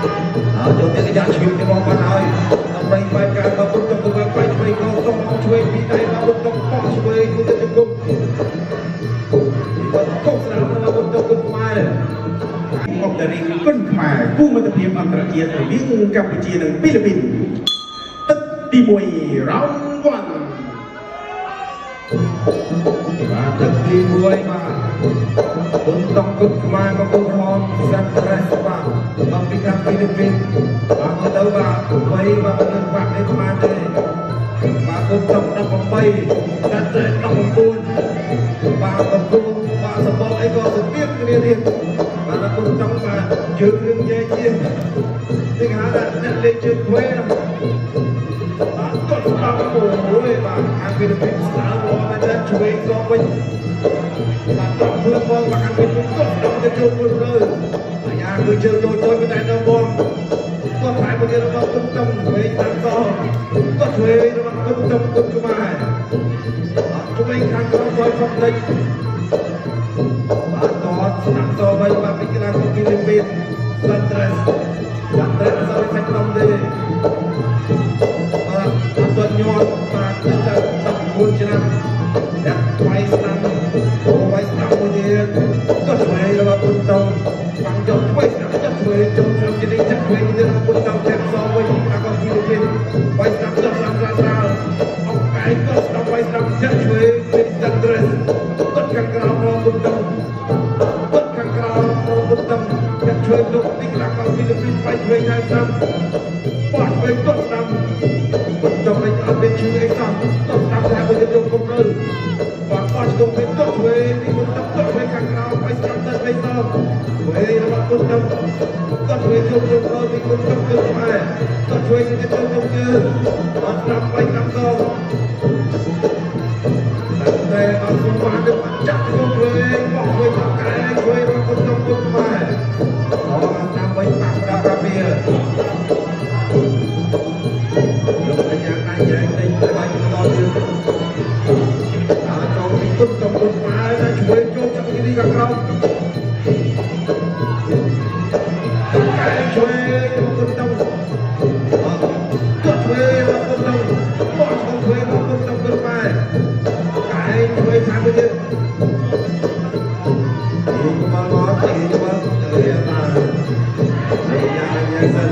ចូលទៅយ៉ាងជ្រាបទៅមកបានហើយដើម្បីបែបការរបស់ពុទ្ធទៅបែបឆ្វេងក៏សូមមកឆ្វេងពីដៃរបស់ពុទ្ធបោះឆ្វេងទៅជង្គង់បាត់កុសលរបស់ពុទ្ធគុណខ្មែរអបដរីគុណខ្មែរគូមិត្តភាពអន្តរជាតិរវាងកម្ពុជានិងហ្វីលីពីនទឹកទី1 round 1បាទទឹកទី1បាទគុណតង់គុណខ្មែរមកគុណហមសាត់រ៉េសបាទមកពីខាងហ្វីលីពីនបាទមកទៅបាទ8បាទនឹងបាក់នេះខ្មែរទេបាទគុណតង់18កាត់តែ19បាទកំពុងបាទសបកអីក៏ទៅទៀតគ្នាទៀតបាទគុណតង់បាទជើងរឿងញែកជាងនេះហៅថាអ្នកលេងជើងខ្វែបាទគាត់ដល់អូយបាទខាងហ្វីលីពីនស្ដារមកតែឆ្វេងក៏វិញបាទតោះធ្វើបងបាទខាងហ្វីលីពីនគាត់ដល់ទៅចូលមួយលើអាយ៉ាគឺជើងតូចតែនៅបងគាត់ផ្លែប្រទេសរបស់គុណតង់វិញតាមតគាត់ឆ្វេងរបស់គុណតង់គុណខ្មែរឆ្វេងខាងក្រោមឲ្យផុតលេចបាទតតស្នាមតវិញបាទពីកីឡាករហ្វីលីពីនសាន់ត្រេសអត់ខាច់ក្នុងទេបាទអត់ទាន់ញាត់បាទទៅ14ឆ្នាំដាក់ថ្លៃស្ដាំអូវាយស្ដាំមួយទៀតគាត់ឆ្វេងរបស់គុណតង់បាំងយកឆ្វេងស្ដាំចាក់ឆ្វេងចូលក្នុងជានេះចាក់ឆ្វេងទៅរបស់គុណតង់ចាក់សងវិញអាកងហ្វីលីពីនវាយស្ដាំចាក់ស្ដាំស្រាលអង្កែគាត់ស្ដាំវាយស្ដាំចាក់ឆ្វេងពីសាន់ត្រេសគាត់ខាងក្រោមរបស់គុណតង់គាត់ខាងក្រោមរបស់គុណតង់ចាក់ឆ្វេងលោកពីកីឡាករហ្វីលីពីនវាយឆ្វេងហើយស្ដាំបាត់ឆ្វេងគាត់ស្ដាំគុណតង់វិញអត់មានឈឺអីសោះគាត់ស្ដាំថាមួយទៀតគុំលើបាទបាត់ឆ្វេងគាត់ឆ្វេងពីគុណតង់គាត់ឆ្វេងខាងក្រោមវាយស្ដាំទៅវិញទៅឆ្វេងរបស់គុណតង់គាត់ឆ្វេងជុំលើពីគុណតង់គឺខ្មែរគាត់ឆ្វេងទៅជុំជុំជើងអត់ស្ដាំវាយស្ដាំទៅតែអត់សុំបានទៅចាក់ឆ្វេងបោះឆ្វេងមកកែឆ្វេងរបស់គុណតង់គឺខ្មែរអត់ស្ដាំវិញបាក់ដល់ការពារលោកអាយ៉ាដៃចែកដេញទៅបាយដល់យើងចូលពីគុណតង់គឺខ្មែរតែឆ្វេងចូលចាប់ពីនេះខាងក្រោមឆ្វេងរបស់គុណតង់គាត់ឆ្វេងរបស់គុណតង់បោះឆ្វេងរបស់គុណតង់គឺខ្មែរតែឆ្វេងខាងទៅទៀតនេះមកមកទីមកទៅបាទអាយ៉ាសិន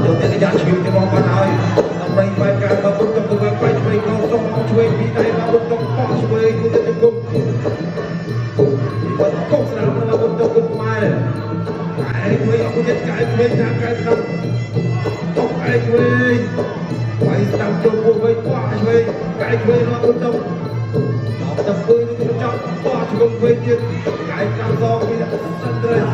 ចូលទៅយ៉ាងជ្រាបទៅមកបានហើយដើម្បីបែបការរបស់គុណតង់ទៅបែបឆ្វេងក៏សូមមកឆ្វេងពីដៃរបស់គុណតង់បោះឆ្វេងទៅជង្គង់បាត់កុសលរបស់គុណតង់គឺខ្មែរតែឆ្វេងអត់ទៀតកាយឆ្វេងខាងកាយស្ដាំតកកាយឆ្វេងវាយស្ដាំចូលពុះវិញបោះឆ្វេងកាយឆ្វេងរបស់គុណតង់ដល់ទៅគឺនឹងចាប់បោះឆ្វេងវិញទៀតកាយស្ដាំសងពីសាន់ត្រេស